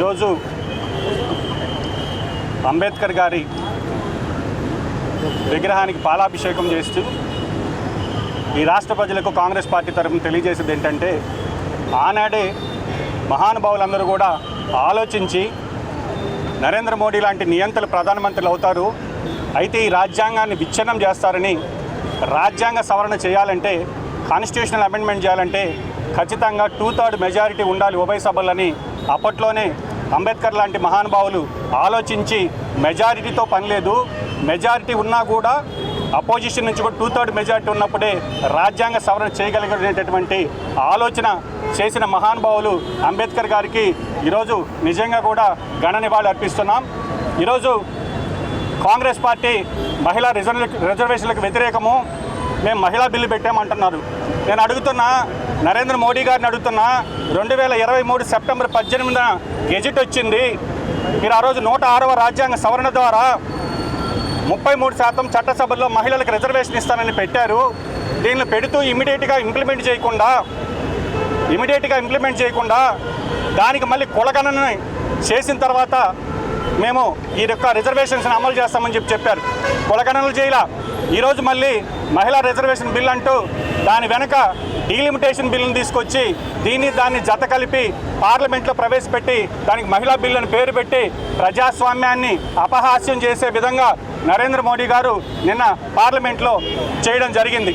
ఈరోజు అంబేద్కర్ గారి విగ్రహానికి పాలాభిషేకం చేస్తూ ఈ రాష్ట్ర ప్రజలకు కాంగ్రెస్ పార్టీ తరఫున తెలియజేసేది ఏంటంటే, ఆనాడే మహానుభావులందరూ కూడా ఆలోచించి నరేంద్ర మోడీ లాంటి నియంతలు ప్రధానమంత్రులు అవుతారు, అయితే ఈ రాజ్యాంగాన్ని విచ్ఛిన్నం చేస్తారని, రాజ్యాంగ సవరణ చేయాలంటే, కాన్స్టిట్యూషనల్ అమెండ్మెంట్ చేయాలంటే ఖచ్చితంగా 2/3 మెజారిటీ ఉండాలి ఉభయ సభలని అప్పట్లోనే అంబేద్కర్ లాంటి మహానుభావులు ఆలోచించి, మెజారిటీతో పని లేదు, మెజారిటీ ఉన్నా కూడా అపోజిషన్ నుంచి కూడా 2/3 మెజారిటీ ఉన్నప్పుడే రాజ్యాంగ సవరణ చేయగలిగినటువంటి ఆలోచన చేసిన మహానుభావులు అంబేద్కర్ గారికి ఈరోజు నిజంగా కూడా ఘన నివాళులు అర్పిస్తున్నాం. ఈరోజు కాంగ్రెస్ పార్టీ మహిళా రిజర్వేషన్లకు వ్యతిరేకము, మేము మహిళా బిల్లు పెట్టామంటున్నారు. నేను అడుగుతున్నా, నరేంద్ర మోడీ గారిని అడుగుతున్నా, 2023 సెప్టెంబర్ 18న గెజిట్ వచ్చింది. మీరు ఆ రోజు 106వ రాజ్యాంగ సవరణ ద్వారా 33% చట్టసభల్లో మహిళలకు రిజర్వేషన్ ఇస్తానని పెట్టారు. దీన్ని పెడుతూ ఇమీడియట్గా ఇంప్లిమెంట్ చేయకుండా దానికి మళ్ళీ కులగణన చేసిన తర్వాత మేము ఈ యొక్క రిజర్వేషన్స్ని అమలు చేస్తామని చెప్పారు. కులగణనలు చేయాల. ఈరోజు మళ్ళీ మహిళా రిజర్వేషన్ బిల్ అంటూ దాని వెనక డీలిమిటేషన్ బిల్లును తీసుకొచ్చి దాన్ని జత కలిపి పార్లమెంట్లో ప్రవేశపెట్టి దానికి మహిళా బిల్లు అని పేరు పెట్టి ప్రజాస్వామ్యాన్ని అపహాస్యం చేసే విధంగా నరేంద్ర మోడీ గారు నిన్న పార్లమెంట్లో చేయడం జరిగింది.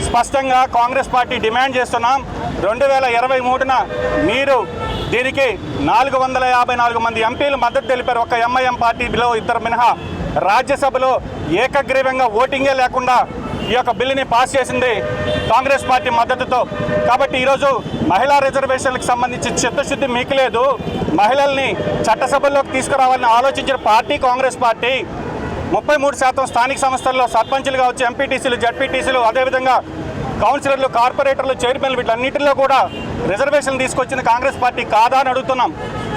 స్పష్టంగా కాంగ్రెస్ పార్టీ డిమాండ్ చేస్తున్నాం, 2023న మీరు దీనికి 454 మంది ఎంపీలు మద్దతు తెలిపారు. ఒక ఎంఐఎం పార్టీలో 2 మినహా. రాజ్యసభలో ఏకగ్రీవంగా ఓటింగే లేకుండా ఈ యొక్క బిల్లుని పాస్ చేసింది కాంగ్రెస్ పార్టీ మద్దతుతో. కాబట్టి ఈరోజు మహిళా రిజర్వేషన్లకు సంబంధించి చిత్తశుద్ధి మీకు లేదు. మహిళల్ని చట్టసభల్లోకి తీసుకురావాలని ఆలోచించిన పార్టీ కాంగ్రెస్ పార్టీ. 33% స్థానిక సంస్థల్లో సర్పంచులు కావచ్చు, ఎంపీటీసీలు, జడ్పీటీసీలు, అదేవిధంగా కౌన్సిలర్లు, కార్పొరేటర్లు, చైర్మన్లు, వీటన్నిటిలో కూడా రిజర్వేషన్ తీసుకొచ్చిన కాంగ్రెస్ పార్టీ కాదా అని అడుగుతున్నాం.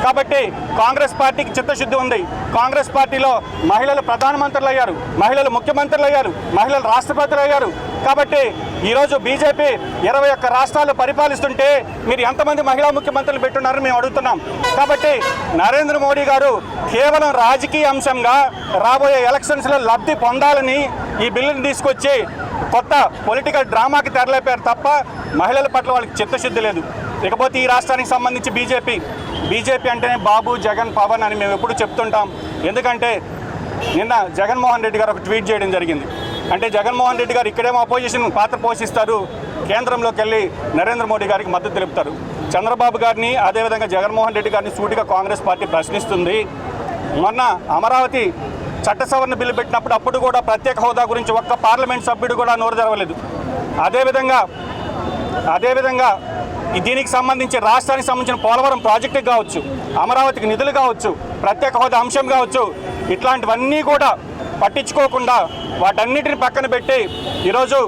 కాబట్టి కాంగ్రెస్ పార్టీకి చిత్తశుద్ధి ఉంది. కాంగ్రెస్ పార్టీలో మహిళలు ప్రధానమంత్రులు అయ్యారు, మహిళలు ముఖ్యమంత్రులు అయ్యారు, మహిళలు రాష్ట్రపతులు అయ్యారు. కాబట్టి ఈరోజు బీజేపీ 21 రాష్ట్రాలు పరిపాలిస్తుంటే మీరు ఎంతమంది మహిళా ముఖ్యమంత్రులు పెట్టున్నారని మేము అడుగుతున్నాం. కాబట్టి నరేంద్ర మోడీ గారు కేవలం రాజకీయ అంశంగా రాబోయే ఎలక్షన్స్లో లబ్ధి పొందాలని ఈ బిల్లుని తీసుకొచ్చి కొత్త పొలిటికల్ డ్రామాకి తెరలేపారు తప్ప మహిళల పట్ల వాళ్ళకి చిత్తశుద్ధి లేదు. ఇకపోతే ఈ రాష్ట్రానికి సంబంధించి బీజేపీ అంటేనే బాబు, జగన్, పవన్ అని మేము ఎప్పుడు చెప్తుంటాం. ఎందుకంటే నిన్న జగన్మోహన్ రెడ్డి గారు ఒక ట్వీట్ చేయడం జరిగింది. అంటే జగన్మోహన్ రెడ్డి గారు ఇక్కడేమో అపోజిషన్ పాత్ర పోషిస్తారు, కేంద్రంలోకి వెళ్ళి నరేంద్ర మోడీ గారికి మద్దతు తెలుపుతారు. చంద్రబాబు గారిని, అదేవిధంగా జగన్మోహన్ రెడ్డి గారిని సూటిగా కాంగ్రెస్ పార్టీ ప్రశ్నిస్తుంది. మొన్న అమరావతి చట్ట సవరణ బిల్లు పెట్టినప్పుడు అప్పుడు కూడా ప్రత్యేక హోదా గురించి ఒక్క పార్లమెంట్ సభ్యుడు కూడా నోరు తెరవలేదు. అదేవిధంగా దీనికి సంబంధించి రాష్ట్రానికి సంబంధించిన పోలవరం ప్రాజెక్టుకి కావచ్చు, అమరావతికి నిధులు కావచ్చు, ప్రత్యేక హోదా అంశం కావచ్చు, ఇట్లాంటివన్నీ కూడా పట్టించుకోకుండా వాటన్నిటిని పక్కన పెట్టి ఈరోజు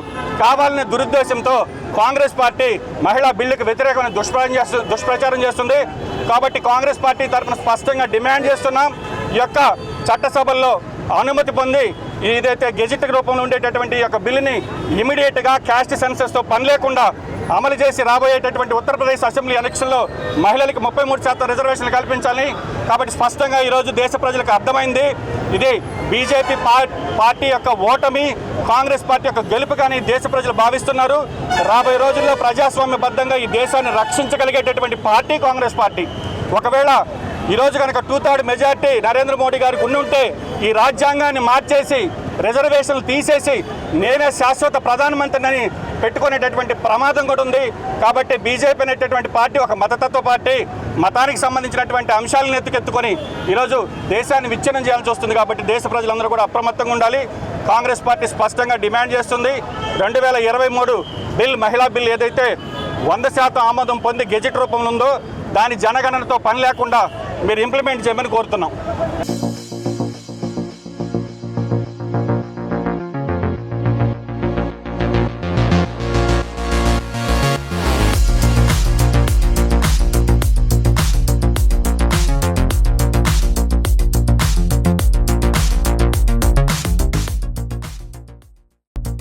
కావాలనే దురుద్దేశంతో కాంగ్రెస్ పార్టీ మహిళా బిల్లుకు వ్యతిరేకమైన దుష్ప్రచారం చేస్తుంది. కాబట్టి కాంగ్రెస్ పార్టీ తరఫున స్పష్టంగా డిమాండ్ చేస్తున్నాం, ఈ యొక్క చట్టసభల్లో అనుమతి పొంది ఏదైతే గెజిట్ రూపంలో ఉండేటటువంటి ఈ యొక్క బిల్లుని ఇమీడియట్గా క్యాస్ట్ సెన్సస్తో పని లేకుండా అమలు చేసి రాబోయేటటువంటి ఉత్తరప్రదేశ్ అసెంబ్లీ ఎలక్షన్లో మహిళలకు 33% రిజర్వేషన్లు కల్పించాలని. కాబట్టి స్పష్టంగా ఈరోజు దేశ ప్రజలకు అర్థమైంది, ఇది బీజేపీ పార్టీ యొక్క ఓటమి, కాంగ్రెస్ పార్టీ యొక్క గెలుపుగాని దేశ ప్రజలు భావిస్తున్నారు. రాబోయే రోజుల్లో ప్రజాస్వామ్యబద్ధంగా ఈ దేశాన్ని రక్షించగలిగేటటువంటి పార్టీ కాంగ్రెస్ పార్టీ. ఒకవేళ ఈరోజు కనుక 2/3 మెజార్టీ నరేంద్ర మోడీ గారికి ఉంటే ఈ రాజ్యాంగాన్ని మార్చేసి రిజర్వేషన్లు తీసేసి నేనే శాశ్వత ప్రధానమంత్రిని పెట్టుకునేటటువంటి ప్రమాదం కూడా ఉంది. కాబట్టి బీజేపీ అనేటటువంటి పార్టీ ఒక మతతత్వ పార్టీ, మతానికి సంబంధించినటువంటి అంశాలను ఎత్తుకెత్తుకొని ఈరోజు దేశాన్ని విచ్ఛిన్నం చేయాల్సి వస్తుంది. కాబట్టి దేశ ప్రజలందరూ కూడా అప్రమత్తంగా ఉండాలి. కాంగ్రెస్ పార్టీ స్పష్టంగా డిమాండ్ చేస్తుంది, 2023 బిల్, మహిళా బిల్ ఏదైతే 100% ఆమోదం పొంది గెజిట్ రూపంలో ఉందో దాని జనగణనతో పని లేకుండా మీరు ఇంప్లిమెంట్ చేయమని కోరుతున్నాం.